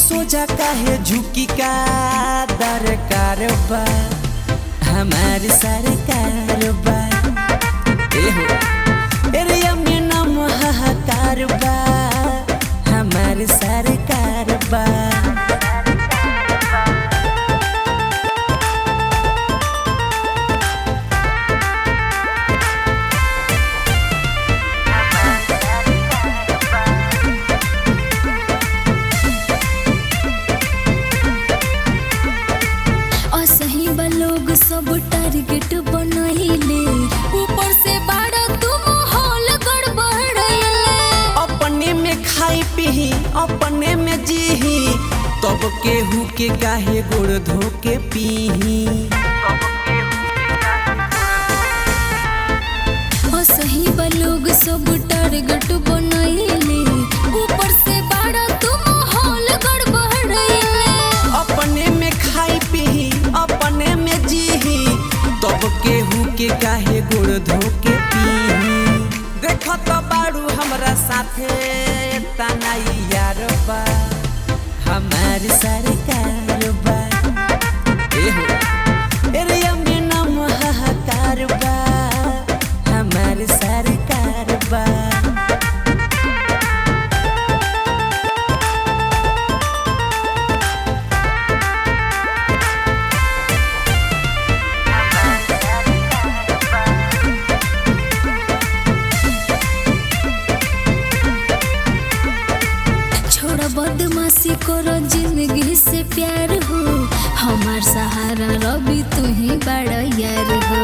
सोचा काहे झुकी का दरकार बा हमारी सरकार बा एरिया में नाम हाहाकार बा हमारी सरकार बा। लोग सब टारगेट बनाइले ऊपर से बाड़ा तू माहौल गड़बड़ाइले। अपने में खाई पी अपने में जीही तब केहू के काहे गोड़ धो के पीही। सही बा लोग सब टारगेट बनाइले ऊपर से बाड़ा तू माहौल गड़बड़ाइले। अपने में खाई पी अपने में जीही तब केहू के काहे गोड़ धो के पीही। देखो तो बाड़ू हमरा साथे तना यार बा हमारी सरकार बा एरिया में नाम हाहाकार बा हमारी सरकार बा। बदमाशी करो जिंदगी से प्यार हो हमार सहारा रवि तू ही बड़ा यार हो।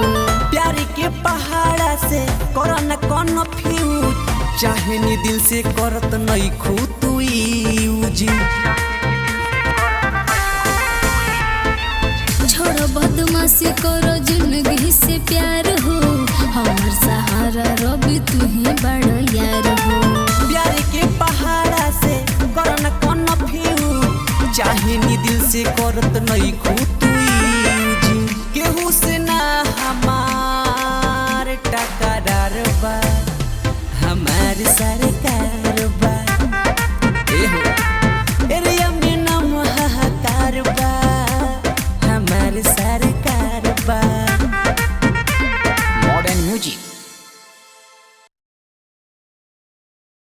प्यार के पहाड़ा से करो न कोनो फ्यूज चाहे नी दिल से करत नहीं खू तू यूज। छोड़ो बदमाशी करो जिंदगी से प्यार हो हमार सहारा रवि तू ही बड़ा यार हो। प्यार के पहाड़ा से करो न कोनो फ्यूज चाहे नी दिल से करत नहीं खू